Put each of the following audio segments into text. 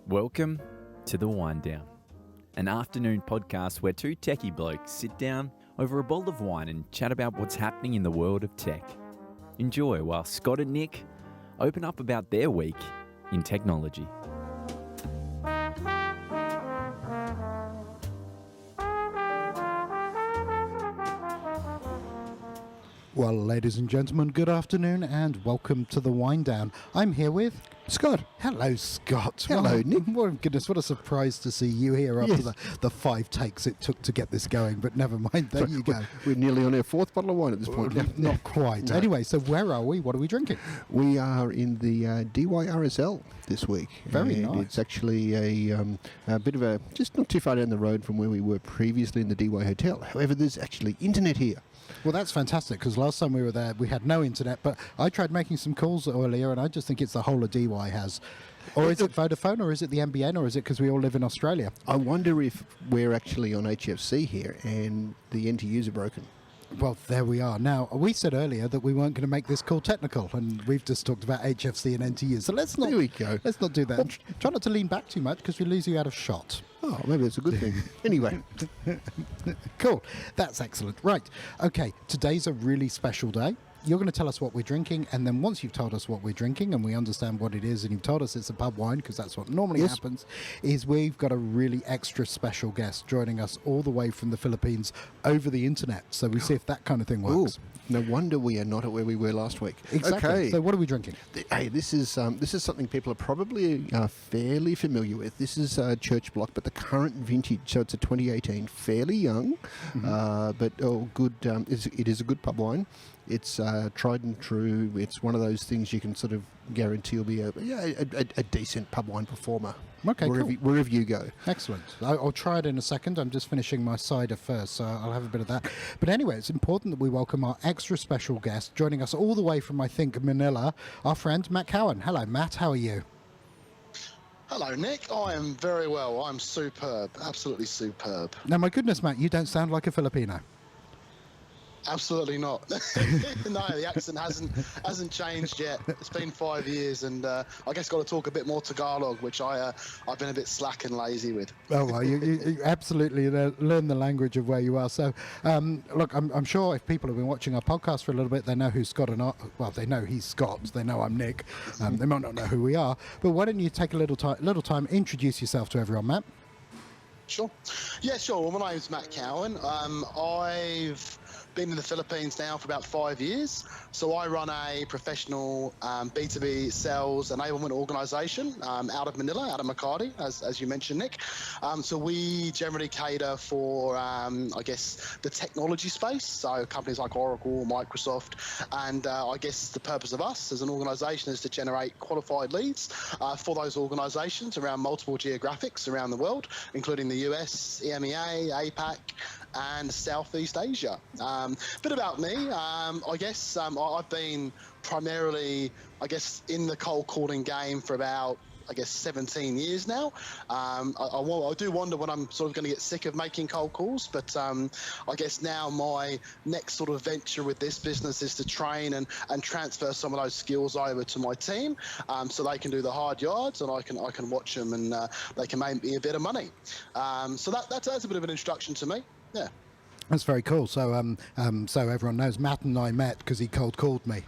Welcome to the WineDown, an afternoon podcast where two techie blokes sit down over a bowl of wine and chat about what's happening in the world of tech. Enjoy while Scott and Nick open up about their week in technology. Well, ladies and gentlemen, good afternoon and welcome to the WineDown. I'm here with Scott. Hello, Scott. Hello, Nick. Oh, goodness, what a surprise to see you here after the 5 takes it took to get this going, but never mind, there you go. We're nearly on our 4th bottle of wine at this point. Not quite. No. Anyway, so where are we? What are we drinking? We are in the DYRSL this week. Very and nice. It's actually a bit of a, just not too far down the road from where we were previously in the DY Hotel. However, there's actually internet here. Well, that's fantastic, because last time we were there, we had no internet, but I tried making some calls earlier, and I just think it's the whole of DY has. Or is it Vodafone, or is it the NBN, or is it because we all live in Australia? I wonder if we're actually on HFC here and the NTUs are broken. Well, there we are. Now, we said earlier that we weren't going to make this call technical, and we've just talked about HFC and NTU, so let's not, There we go. Let's not do that. Try not to lean back too much, because we lose you out of shot. Oh, maybe that's a good thing. Anyway. Cool. That's excellent. Right. Okay, today's a really special day. You're going to tell us what we're drinking, and then once you've told us what we're drinking and we understand what it is, and you've told us it's a pub wine, because that's what normally happens, is we've got a really extra special guest joining us all the way from the Philippines over the internet. So we see if that kind of thing works. Ooh, no wonder we are not at where we were last week. Exactly. Okay. So what are we drinking? Hey, this is something people are probably fairly familiar with. This is Church Block, but the current vintage, so it's a 2018, fairly young, but good. It is a good pub wine. It's tried and true. It's one of those things you can sort of guarantee will be a decent pub wine performer. Okay, wherever you go. Excellent. I'll try it in a second. I'm just finishing my cider first, so I'll have a bit of that. But anyway, it's important that we welcome our extra special guest joining us all the way from, I think, Manila, our friend Matt Cowan. Hello, Matt. How are you? Hello, Nick. I am very well. I'm superb. Absolutely superb. Now, my goodness, Matt, you don't sound like a Filipino. Absolutely not. No, the accent hasn't changed yet. It's been 5 years, and I guess got to talk a bit more Tagalog, which I've been a bit slack and lazy with. Oh, well, you absolutely learn the language of where you are. So, look, I'm sure if people have been watching our podcast for a little bit, they know who Scott and I. Well, they know he's Scott. They know I'm Nick. They might not know who we are, but why don't you take a little time, introduce yourself to everyone, Matt? Sure. Yeah, sure. Well, my name's Matt Cowan. I've been in the Philippines now for about 5 years. So I run a professional B2B sales enablement organization out of Manila, out of Makati, as you mentioned, Nick. So we generally cater for, I guess, the technology space. So companies like Oracle, Microsoft, and I guess the purpose of us as an organization is to generate qualified leads for those organizations around multiple geographics around the world, including the US, EMEA, APAC, and Southeast Asia. Bit about me, I guess I've been primarily, I guess, in the cold calling game for about, 17 years now. I do wonder when I'm sort of going to get sick of making cold calls, but I guess now my next sort of venture with this business is to train and transfer some of those skills over to my team, so they can do the hard yards and I can watch them and they can make me a bit of money. So that's a bit of an introduction to me. Yeah. That's very cool. So, so everyone knows Matt and I met because he cold called me.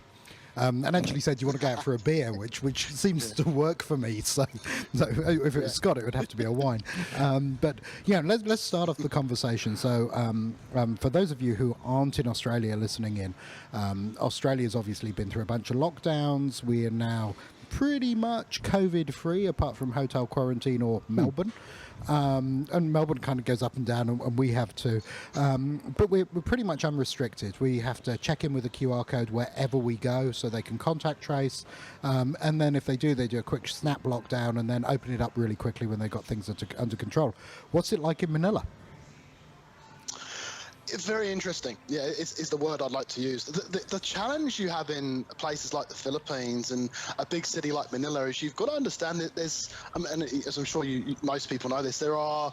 And actually said, "Do you want to go out for a beer?" Which seems to work for me. So if it was Scott, it would have to be a wine. But yeah, let's start off the conversation. So for those of you who aren't in Australia listening in, Australia's obviously been through a bunch of lockdowns. We are now pretty much COVID-free, apart from hotel quarantine or Melbourne. And Melbourne kind of goes up and down, and we have to. But we're pretty much unrestricted. We have to check in with a QR code wherever we go, so they can contact trace. And then if they do a quick snap lockdown and then open it up really quickly when they got things under control. What's it like in Manila? It's very interesting. Yeah, is the word I'd like to use. The challenge you have in places like the Philippines and a big city like Manila is you've got to understand that there's, and as I'm sure most people know this, there are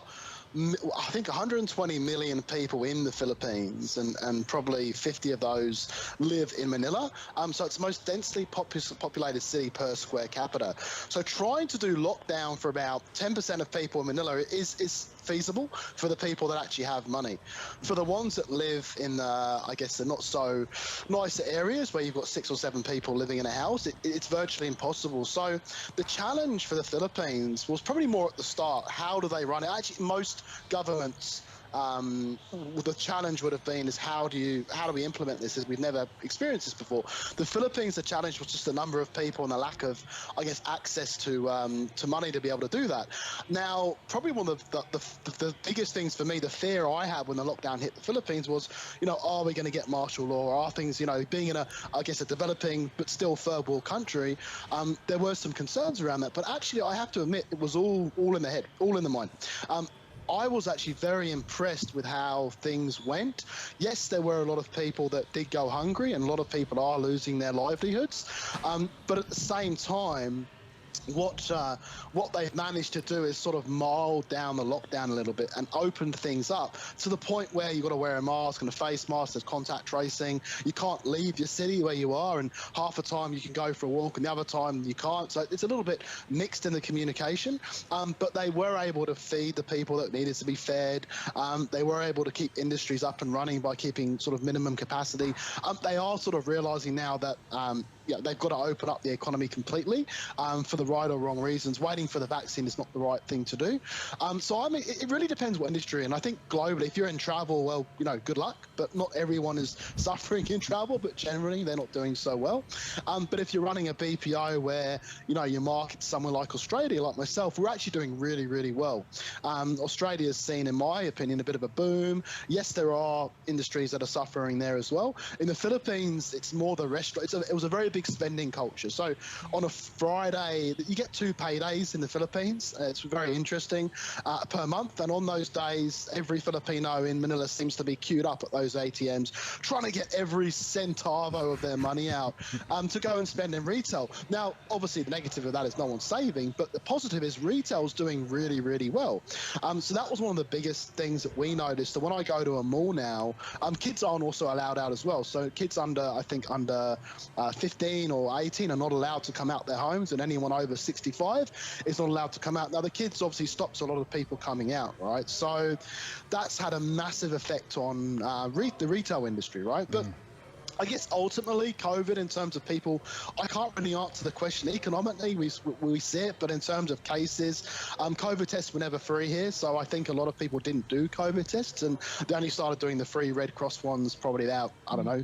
I think 120 million people in the Philippines, and probably 50 of those live in Manila. So it's the most densely populated city per square capita. So trying to do lockdown for about 10% of people in Manila is feasible for the people that actually have money. For the ones that live in the, I guess, the not so nicer areas where you've got 6 or 7 people living in a house, it's virtually impossible. So the challenge for the Philippines was probably more at the start. How do they run it? Actually, most governments, the challenge would have been is how do we implement this, as we've never experienced this before. The Philippines, the challenge was just the number of people and the lack of, I guess, access to money to be able to do that. Now, probably one of the biggest things for me, the fear I had when the lockdown hit the Philippines was, are we going to get martial law? Are things, being in a developing but still third world country, there were some concerns around that. But actually, I have to admit, it was all in the head, all in the mind. I was actually very impressed with how things went. Yes, there were a lot of people that did go hungry, and a lot of people are losing their livelihoods. But at the same time, what they've managed to do is sort of mild down the lockdown a little bit and opened things up to the point where you've got to wear a mask and a face mask. There's contact tracing. You can't leave your city where you are, and half the time you can go for a walk and the other time you can't. So it's a little bit mixed in the communication, but they were able to feed the people that needed to be fed. They were able to keep industries up and running by keeping sort of minimum capacity. They are sort of realizing now that they've got to open up the economy completely for the right or wrong reasons. Waiting for the vaccine is not the right thing to do. So I mean, it really depends what industry. And I think globally, if you're in travel, well, good luck. But not everyone is suffering in travel, but generally they're not doing so well. But if you're running a BPO where, your market's somewhere like Australia, like myself, we're actually doing really, really well. Australia's seen, in my opinion, a bit of a boom. Yes, there are industries that are suffering there as well. In the Philippines, it's more the restaurant. It was a very big spending culture. So on a Friday, you get 2 paydays in the Philippines. It's very interesting per month. And on those days, every Filipino in Manila seems to be queued up at those ATMs, trying to get every centavo of their money out to go and spend in retail. Now, obviously, the negative of that is no one's saving, but the positive is retail's doing really, really well. So that was one of the biggest things that we noticed. That when I go to a mall now, kids aren't also allowed out as well. So kids under 15 or 18 are not allowed to come out their homes, and anyone over 65 is not allowed to come out. Now, the kids obviously stops a lot of people coming out, right? So that's had a massive effect on the retail industry, right? But I guess ultimately, COVID, in terms of people, I can't really answer the question. Economically, we see it, but in terms of cases, COVID tests were never free here, so I think a lot of people didn't do COVID tests, and they only started doing the free Red Cross ones probably about,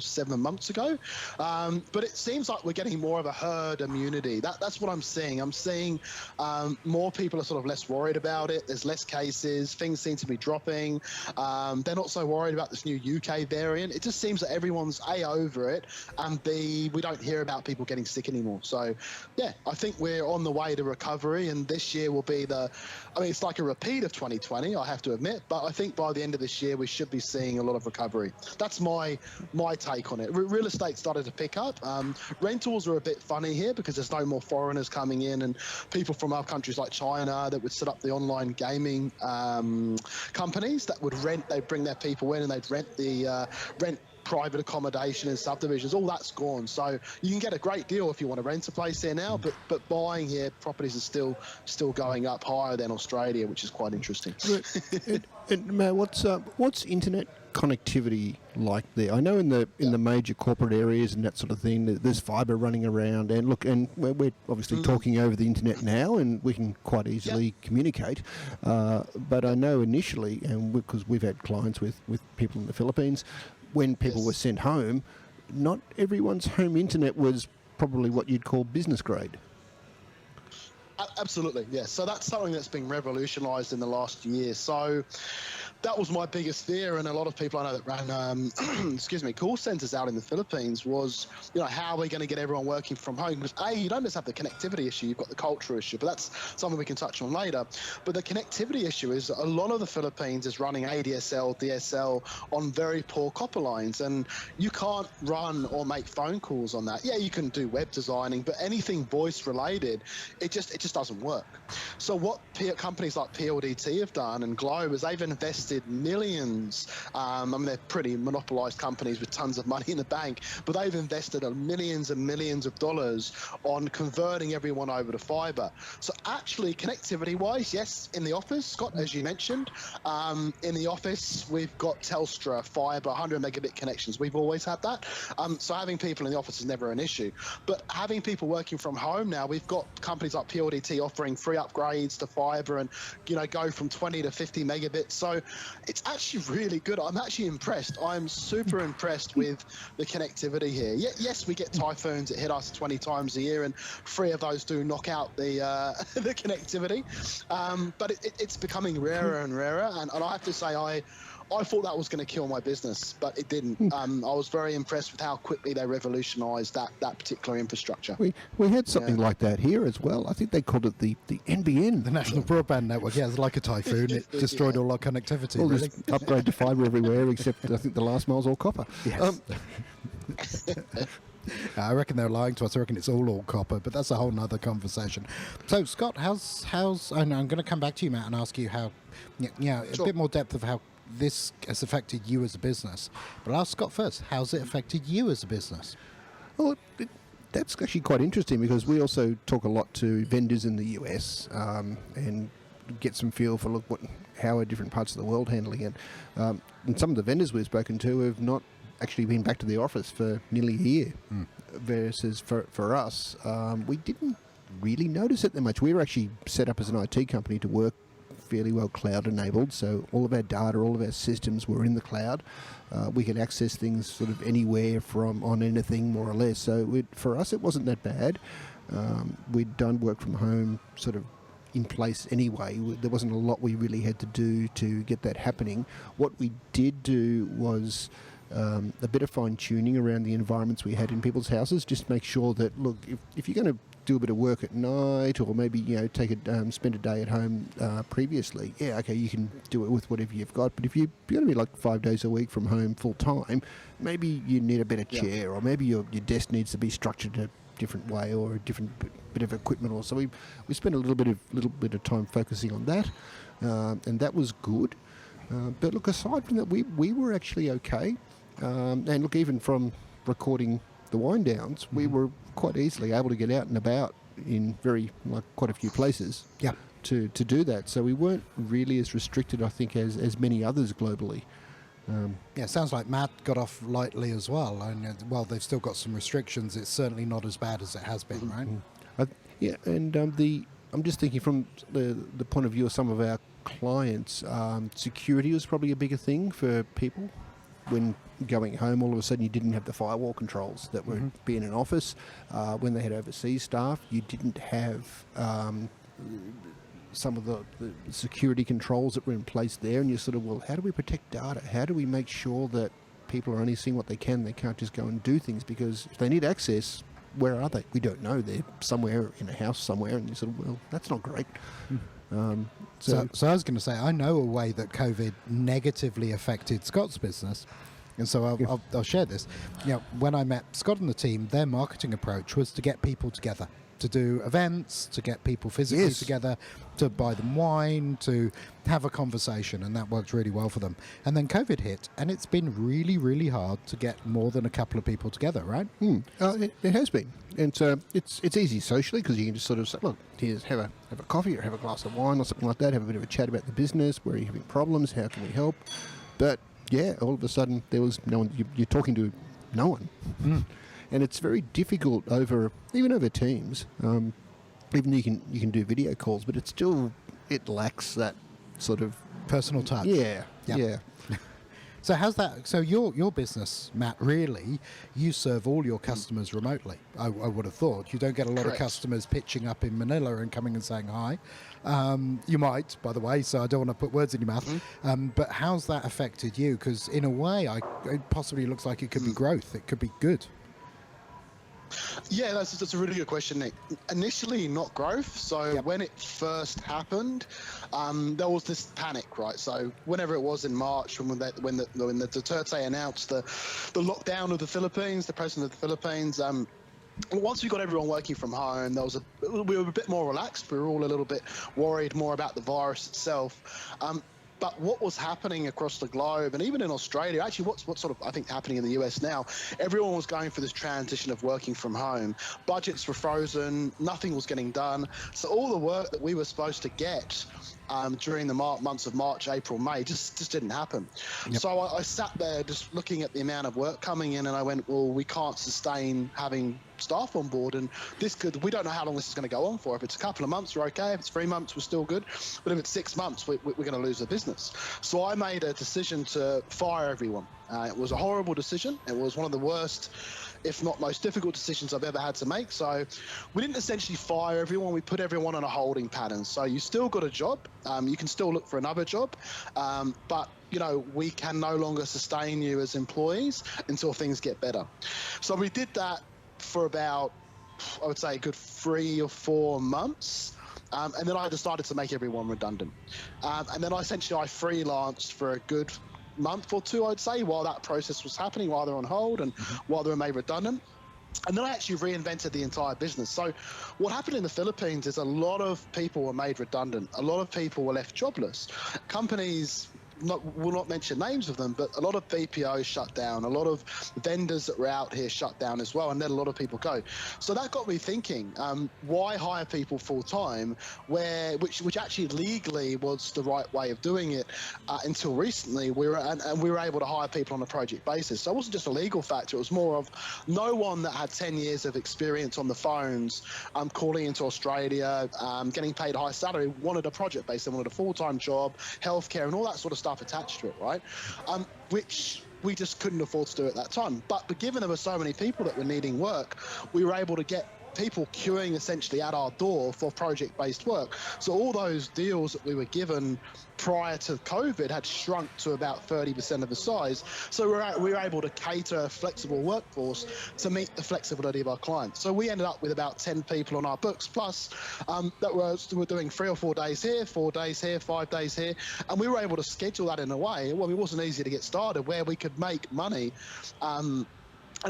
7 months ago. But it seems like we're getting more of a herd immunity. That's what I'm seeing. I'm seeing more people are sort of less worried about it. There's less cases. Things seem to be dropping. They're not so worried about this new UK variant. It just seems that everyone's over it, and B, we don't hear about people getting sick anymore. So yeah, I think we're on the way to recovery, and this year will be it's like a repeat of 2020, I have to admit, but I think by the end of this year we should be seeing a lot of recovery. That's my take on it. Real estate started to pick up. Rentals are a bit funny here because there's no more foreigners coming in, and people from other countries like China that would set up the online gaming companies that would they'd bring their people in and they'd rent private accommodation and subdivisions. All that's gone. So you can get a great deal if you want to rent a place there now, but buying here, properties are still going up higher than Australia, which is quite interesting. And Matt, what's internet connectivity like there? I know in the major corporate areas and that sort of thing, there's fibre running around, and we're obviously talking over the internet now, and we can quite easily communicate. But I know initially, and because we've had clients with people in the Philippines, when people were sent home, not everyone's home internet was probably what you'd call business grade. Absolutely, yes. So that's something that's been revolutionised in the last year. So that was my biggest fear, and a lot of people I know that ran, call centers out in the Philippines was, how are we going to get everyone working from home? Because you don't just have the connectivity issue, you've got the culture issue, but that's something we can touch on later. But the connectivity issue is a lot of the Philippines is running ADSL, DSL on very poor copper lines, and you can't run or make phone calls on that. Yeah, you can do web designing, but anything voice related, it just doesn't work. So what companies like PLDT have done and Globe is they've invested millions. They're pretty monopolized companies with tons of money in the bank, but they've invested millions and millions of dollars on converting everyone over to fiber. So actually, connectivity wise, yes, in the office, Scott, as you mentioned, in the office we've got Telstra fiber 100 megabit connections. We've always had that. So having people in the office is never an issue, but having people working from home now, we've got companies like PLDT offering free upgrades to fiber and go from 20 to 50 megabits. So it's actually really good. I'm actually impressed. I'm super impressed with the connectivity here. Yes, we get typhoons that hit us 20 times a year, and 3 of those do knock out the the connectivity. But it's becoming rarer and rarer, and I have to say I thought that was going to kill my business, but it didn't. I was very impressed with how quickly they revolutionised that particular infrastructure. We had something like that here as well. I think they called it the NBN. The National Broadband Network. Yeah, it's like a typhoon. It destroyed all our connectivity. Well, really. Just upgrade to fibre everywhere, except I think the last mile's all copper. Yes. I reckon they're lying to us. I reckon it's all copper, but that's a whole nother conversation. So, Scott, how's and I'm going to come back to you, Matt, and ask you how, a bit more depth of how this has affected you as a business. But I'll ask Scott first. How's it affected you as a business? Well, that's actually quite interesting, because we also talk a lot to vendors in the US and get some feel for how are different parts of the world handling it. And some of the vendors we've spoken to have not actually been back to the office for nearly a year, versus for us, we didn't really notice it that much. We were actually set up as an IT company to work fairly well cloud enabled, so all of our data, all of our systems were in the cloud. We could access things sort of anywhere on anything, more or less. So for us, it wasn't that bad. We'd done work from home sort of in place anyway. There wasn't a lot we really had to do to get that happening. What we did do was a bit of fine-tuning around the environments we had in people's houses, just make sure that, look, if you're going to do a bit of work at night, or maybe spend a day at home previously, you can do it with whatever you've got. But if you're going to be like 5 days a week from home full time, maybe you need a better chair, or maybe your desk needs to be structured a different way, or a different bit of equipment. Or so we spent a little bit of time focusing on that, and that was good. But look, aside from that, we were actually okay. And look, even from recording the WineDowns, we were quite easily able to get out and about in quite a few places to do that. So we weren't really as restricted, I think, as many others globally. It sounds like Matt got off lightly as well. And while they've still got some restrictions, it's certainly not as bad as it has been, right? And I'm just thinking from the point of view of some of our clients, security was probably a bigger thing for people. When going home, all of a sudden you didn't have the firewall controls that would be in an office. When they had overseas staff, you didn't have some of the security controls that were in place there, and you're sort of, well, how do we protect data? How do we make sure that people are only seeing what they can? They can't just go and do things, because if they need access, where are they? We don't know. They're somewhere in a house somewhere, and you sort of, well, that's not great. So I was going to say, I know a way that COVID negatively affected Scott's business, and so I'll share this. When I met Scott and the team, their marketing approach was to get people together, to do events, to get people physically together, to buy them wine, to have a conversation, and that worked really well for them. And then COVID hit, and it's been really, really hard to get more than a couple of people together, right? It has been. And so it's easy socially, because you can just sort of say, look, here's have a coffee or have a glass of wine or something like that, have a bit of a chat about the business, where are you having problems, how can we help? But all of a sudden there was no one, you're talking to no one. And it's very difficult even over Teams, even though you can do video calls, but it lacks that sort of personal touch. Yeah. So how's that? So your business, Matt, really, you serve all your customers remotely. I would have thought you don't get a lot Correct. of customers pitching up in Manila and coming and saying hi. You might, by the way. So I don't want to put words in your mouth. But how's that affected you? Because in a way, it possibly looks like it could be growth. It could be good. Yeah, that's a really good question, Nick. Initially, not growth. So when it first happened, there was this panic, right? So whenever it was in March, when the Duterte announced the lockdown of the Philippines, the president of the Philippines. Once we got everyone working from home, we were a bit more relaxed. We were all a little bit worried more about the virus itself. But what was happening across the globe, and even in Australia, actually what's sort of, I think, happening in the US now, everyone was going for this transition of working from home. Budgets were frozen, nothing was getting done. So all the work that we were supposed to get during the months of March, April, May just didn't happen. So I sat there just looking at the amount of work coming in, and I went, well, we can't sustain having staff on board, and we don't know how long this is going to go on for. If it's a couple of months, we're okay. If it's 3 months, we're still good. But if it's 6 months, we're going to lose the business. So I made a decision to fire everyone. It was a horrible decision. It was one of the worst, if not most difficult decisions I've ever had to make. So we didn't essentially fire everyone. We put everyone on a holding pattern. So you still got a job. You can still look for another job. But we can no longer sustain you as employees until things get better. So we did that for about, I would say, a good 3 or 4 months. And then I decided to make everyone redundant. And then I freelanced for a good month or two, I'd say, while that process was happening, while they're on hold and while they were made redundant. And then I actually reinvented the entire business. So what happened in the Philippines is a lot of people were made redundant. A lot of people were left jobless. Companies, will not mention names of them, but a lot of BPOs shut down. A lot of vendors that were out here shut down as well, and let a lot of people go. So that got me thinking, why hire people full time, which actually legally was the right way of doing it until recently. We were able to hire people on a project basis. So it wasn't just a legal factor. It was more of no one that had 10 years of experience on the phones, calling into Australia, getting paid a high salary, wanted a project base. They wanted a full-time job, healthcare, and all that sort of stuff attached to it, right? Which we just couldn't afford to do at that time. But given there were so many people that were needing work, we were able to get people queuing essentially at our door for project-based work. So all those deals that we were given prior to COVID had shrunk to about 30% of the size. So we were able to cater a flexible workforce to meet the flexibility of our clients. So we ended up with about 10 people on our books, plus that were doing 3 or 4 days here, 4 days here, 5 days here. And we were able to schedule that in a way, well, it wasn't easy to get started, where we could make money and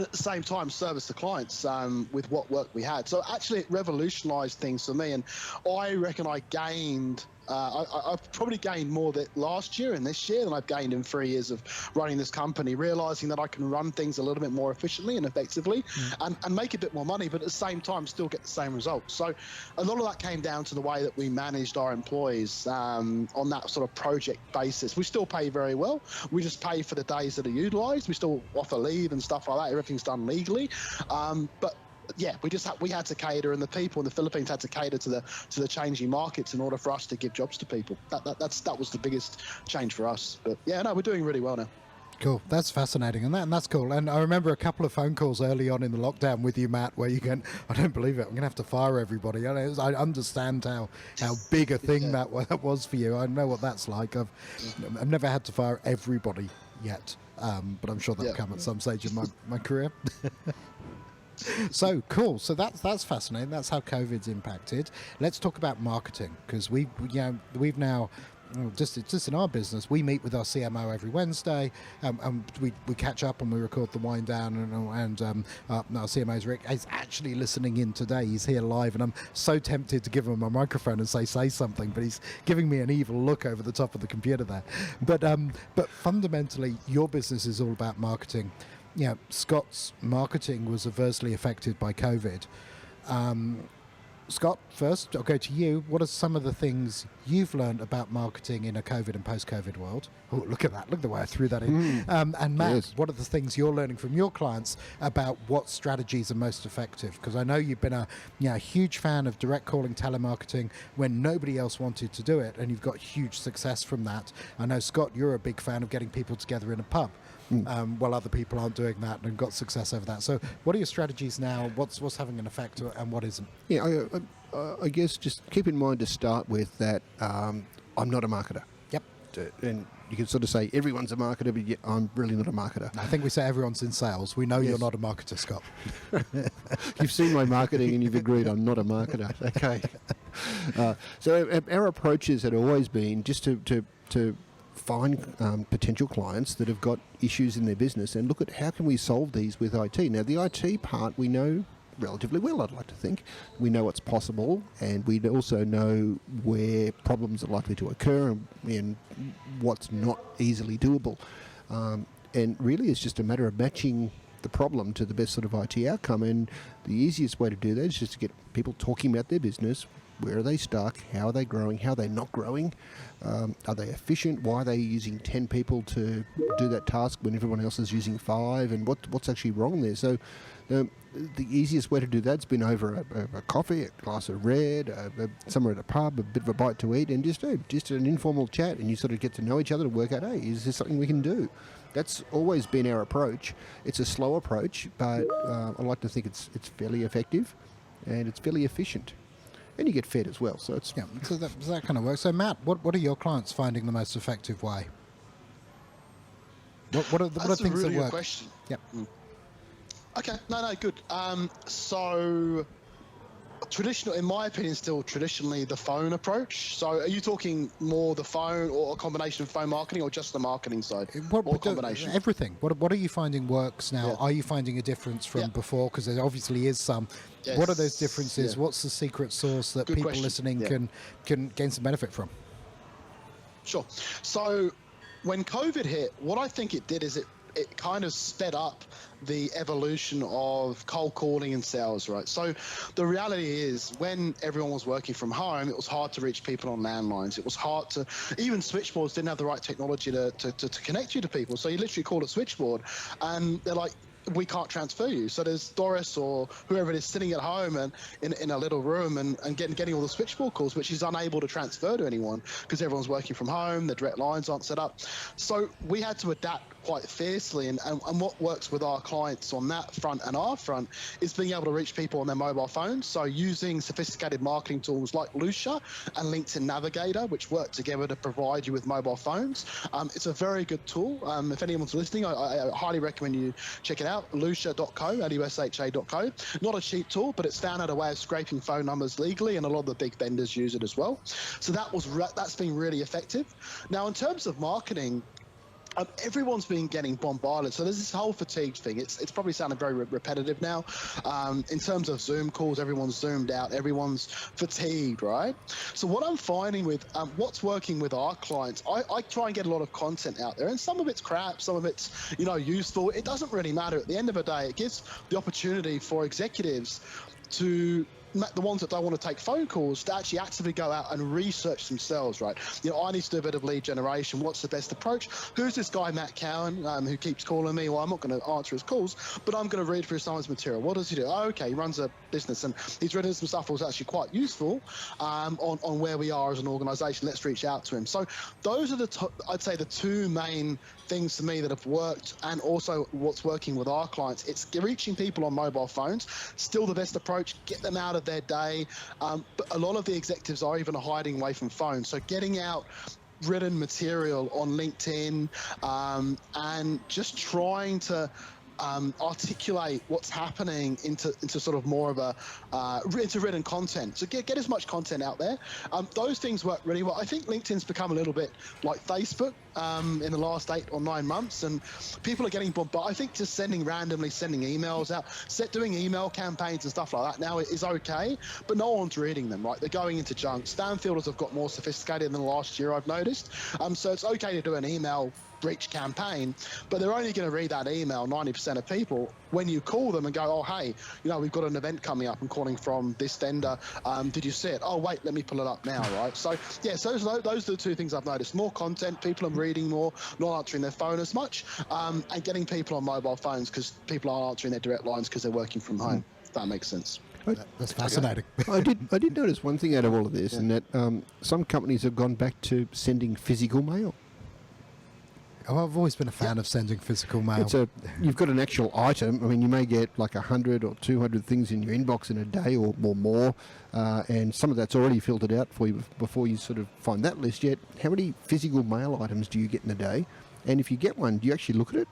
at the same time service the clients with what work we had. So actually it revolutionized things for me, and I reckon I gained I've probably gained more that last year and this year than I've gained in 3 years of running this company, realizing that I can run things a little bit more efficiently and effectively and make a bit more money, but at the same time still get the same results. So a lot of that came down to the way that we managed our employees on that sort of project basis. We still pay very well. We just pay for the days that are utilized. We still offer leave and stuff like that. Everything's done legally. But yeah, we had to cater, and the people in the Philippines had to cater to the changing markets in order for us to give jobs to people. That was the biggest change for us. But yeah, no, we're doing really well now. Cool. That's fascinating, and that's cool. And I remember a couple of phone calls early on in the lockdown with you, Matt, where you go, I don't believe it, I'm going to have to fire everybody. I understand how big a thing that was for you. I know what that's like. I've never had to fire everybody yet, but I'm sure that'll come at some stage in my career. So cool. So that's fascinating. That's how COVID's impacted. Let's talk about marketing, because we've now just in our business, we meet with our CMO every Wednesday, and we catch up and we record the WineDown, and our CMO's Rick is actually listening in today. He's here live, and I'm so tempted to give him a microphone and say something, but he's giving me an evil look over the top of the computer there. But fundamentally, your business is all about marketing. Scott's marketing was adversely affected by COVID. Scott, first, I'll go to you. What are some of the things you've learned about marketing in a COVID and post-COVID world? Oh, look at that. Look at the way I threw that in. And Matt, Yes. what are the things you're learning from your clients about what strategies are most effective? Because I know you've been a huge fan of direct calling telemarketing when nobody else wanted to do it, and you've got huge success from that. I know, Scott, you're a big fan of getting people together in a pub. While other people aren't doing that and got success over that. So what are your strategies now? What's having an effect and what isn't? Yeah, I guess just keep in mind to start with that I'm not a marketer. Yep. And you can sort of say everyone's a marketer, but yet I'm really not a marketer. I think we say everyone's in sales. We know you're not a marketer, Scott. You've seen my marketing and you've agreed I'm not a marketer. Okay. So our approaches had always been just to find potential clients that have got issues in their business and look at how can we solve these with IT. Now, the IT part we know relatively well, I'd like to think. We know what's possible, and we also know where problems are likely to occur and what's not easily doable. And really it's just a matter of matching the problem to the best sort of IT outcome, and the easiest way to do that is just to get people talking about their business. Where are they stuck? How are they growing? How are they not growing? Are they efficient? Why are they using 10 people to do that task when everyone else is using 5? And what's actually wrong there? So the easiest way to do that's been over a coffee, a glass of red, somewhere at a pub, a bit of a bite to eat, and just an informal chat, and you sort of get to know each other and work out, hey, is this something we can do? That's always been our approach. It's a slow approach, but I like to think it's fairly effective and it's fairly efficient. And you get fed as well, so it's So that kind of works. So Matt, what are your clients finding the most effective way? What are That's things a really that work? good question. Yep. Okay, no, good. So traditional, in my opinion, still traditionally the phone approach. So are you talking more the phone or a combination of phone marketing or just the marketing side? Or a combination? Everything. What are you finding works now? Yeah. Are you finding a difference from Yeah. before? Because there obviously is some. Yes. What are those differences? Yeah. What's the secret sauce that Good people question. listening Yeah. can gain some benefit from? Sure. So when COVID hit, what I think it did is it kind of sped up the evolution of cold calling and sales, right? So the reality is when everyone was working from home, it was hard to reach people on landlines. It was hard to, even switchboards didn't have the right technology to connect you to people. So you literally call a switchboard and they're like, we can't transfer you. So there's Doris or whoever it is sitting at home and in a little room and getting all the switchboard calls, which is unable to transfer to anyone because everyone's working from home, the direct lines aren't set up. So we had to adapt quite fiercely, and what works with our clients on that front and our front is being able to reach people on their mobile phones. So using sophisticated marketing tools like Lucia and LinkedIn Navigator, which work together to provide you with mobile phones. It's a very good tool. If anyone's listening, I highly recommend you check it out. Lucia.co, Lusha.co. Not a cheap tool, but it's found out a way of scraping phone numbers legally, and a lot of the big vendors use it as well. So that's been really effective. Now, in terms of marketing, everyone's been getting bombarded. So there's this whole fatigue thing. It's probably sounding very repetitive now. In terms of Zoom calls, everyone's zoomed out. Everyone's fatigued, right? So what I'm finding with what's working with our clients, I try and get a lot of content out there, and some of it's crap, some of it's useful. It doesn't really matter. At the end of the day, it gives the opportunity for executives to, the ones that don't want to take phone calls, to actually actively go out and research themselves, right? I need to do a bit of lead generation. What's the best approach? Who's this guy, Matt Cowan, who keeps calling me? Well, I'm not going to answer his calls, but I'm going to read through some of his material. What does he do? Oh, okay, he runs a business, and he's written some stuff that was actually quite useful on where we are as an organization. Let's reach out to him. So those are I'd say the two main things to me that have worked, and also what's working with our clients. It's reaching people on mobile phones, still the best approach. Get them out of their day, but a lot of the executives are even hiding away from phones. So getting out written material on LinkedIn and just trying to articulate what's happening into sort of more of a into written content. So get as much content out there. Those things work really well. I think LinkedIn's become a little bit like Facebook in the last 8 or 9 months, and people are getting bombarded. I think just randomly sending emails out, doing email campaigns and stuff like that now is okay, but no one's reading them, right? They're going into junk. Spam filters have got more sophisticated in the last year, I've noticed. So it's okay to do an email outreach campaign, but they're only going to read that email, 90% of people, when you call them and go, oh, hey, we've got an event coming up. I'm calling from this vendor. Did you see it? Oh, wait, let me pull it up now, right? So, yeah, so those are the two things I've noticed. More content, people are reading more, not answering their phone as much, and getting people on mobile phones because people aren't answering their direct lines because they're working from home, if that makes sense. That's fascinating. I did notice one thing out of all of this, and that some companies have gone back to sending physical mail. Oh, I've always been a fan of sending physical mail. You've got an actual item. I mean, you may get like 100 or 200 things in your inbox in a day or more, and some of that's already filtered out for you before you sort of find that list yet. How many physical mail items do you get in a day? And if you get one, do you actually look at it?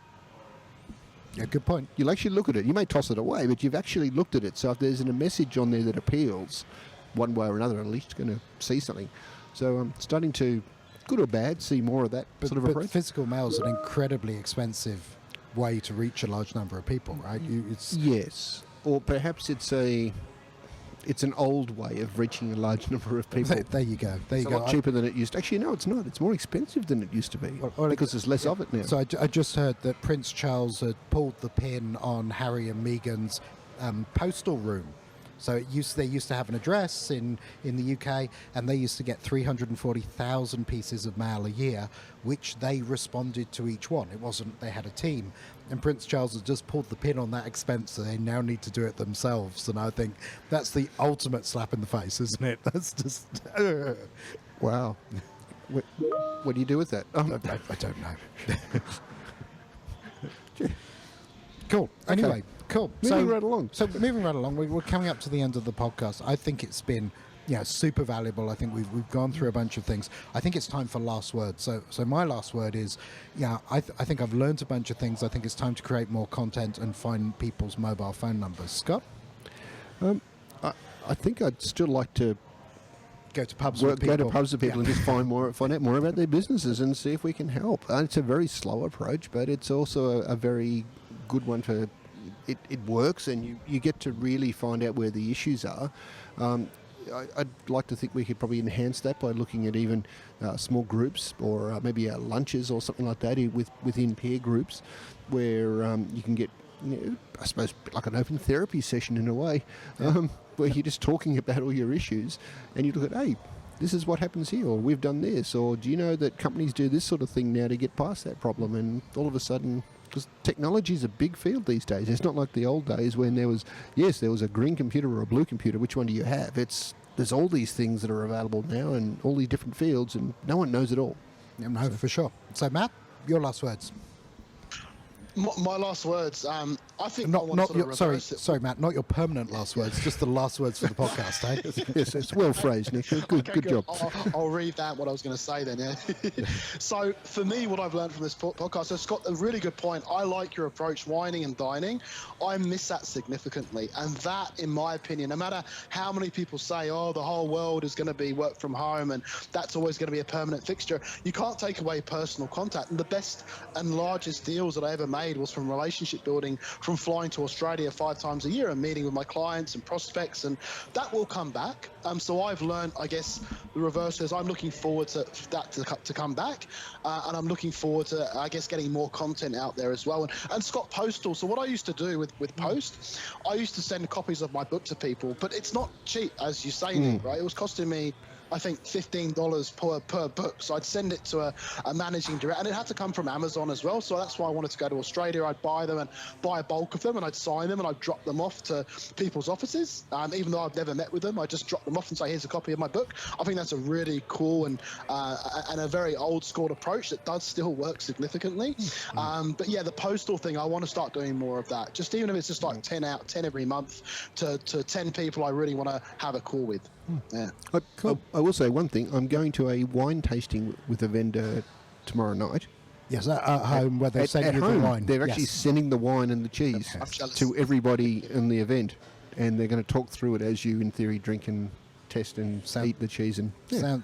Yeah, good point. You'll actually look at it. You may toss it away, but you've actually looked at it. So if there's a message on there that appeals one way or another, at least you're going to see something. So I'm starting to, good or bad, see more of that sort of approach. But physical mail is an incredibly expensive way to reach a large number of people, right? Yes. Or perhaps it's an old way of reaching a large number of people. There you go. It's a lot cheaper than it used to. Actually, no, it's not. It's more expensive than it used to be because there's less of it now. So I just heard that Prince Charles had pulled the pin on Harry and Meghan's postal room. So they used to have an address in the UK, and they used to get 340,000 pieces of mail a year, which they responded to each one. It wasn't they had a team. And Prince Charles has just pulled the pin on that expense, so they now need to do it themselves. And I think that's the ultimate slap in the face, isn't it? That's just... Wow. What do you do with that? I don't know. Cool. Anyway, cool. Moving right along. So moving right along, we're coming up to the end of the podcast. I think it's been super valuable. I think we've gone through a bunch of things. I think it's time for last word. So my last word is, I think I've learned a bunch of things. I think it's time to create more content and find people's mobile phone numbers. Scott? I think I'd still like to go to pubs with people. Go to pubs with people and just find out more about their businesses and see if we can help. It's a very slow approach, but it's also a very good one for it works, and you get to really find out where the issues are. I'd like to think we could probably enhance that by looking at even small groups or maybe lunches or something like that within peer groups where you can get, I suppose, like an open therapy session in a way, where you're just talking about all your issues and you look at, hey, this is what happens here, or we've done this, or do you know that companies do this sort of thing now to get past that problem? And all of a sudden, because technology is a big field these days. It's not like the old days when there was a green computer or a blue computer. Which one do you have? There's all these things that are available now in all these different fields, and no one knows it all. No, for sure. So, Matt, your last words. My last words. I think sorry, Matt. Not your permanent last words. Just the last words for the podcast. Eh? Yes, it's well phrased, Nick. Good job. I'll read that. What I was going to say then. Yeah. So for me, what I've learned from this podcast, so Scott, a really good point. I like your approach, whining and dining. I miss that significantly, and that, in my opinion, no matter how many people say, "Oh, the whole world is going to be work from home," and that's always going to be a permanent fixture, you can't take away personal contact. And the best and largest deals that I ever made was from relationship building, from flying to Australia 5 times a year and meeting with my clients and prospects, and that will come back. So I've learned, I guess, the reverse is I'm looking forward to that to come back, and I'm looking forward to, I guess, getting more content out there as well. And Scott, Postal. So what I used to do with Post, I used to send copies of my book to people, but it's not cheap, as you say, Nick, right? It was costing me, I think, $15 per book. So I'd send it to a managing director, and it had to come from Amazon as well. So that's why I wanted to go to Australia. I'd buy them and buy a bulk of them, and I'd sign them, and I'd drop them off to people's offices. Even though I've never met with them, I just drop them off and say, here's a copy of my book. I think that's a really cool and a very old school approach that does still work significantly. But yeah, the postal thing, I want to start doing more of that. Just even if it's just like 10 every month to 10 people I really want to have a call with. Yeah. I will say one thing. I'm going to a wine tasting with a vendor tomorrow night. Yes, at home, where they're sending you the wine. They're actually sending the wine and the cheese to everybody in the event, and they're going to talk through it as you, in theory, drink and test and eat the cheese. And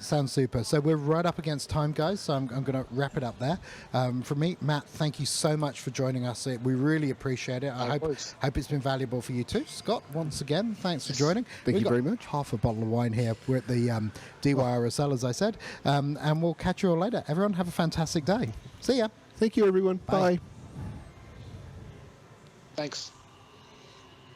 sounds super. So we're right up against time, guys, so I'm going to wrap it up there. From me, Matt, thank you so much for joining us. We really appreciate it. I hope it's been valuable for you too. Scott, once again, thanks for joining. Thank you very much. Half a bottle of wine here. We're at the DYRSL, as I said, and we'll catch you all later. Everyone, have a fantastic day. See ya. Thank you, everyone. Bye. Bye. Thanks.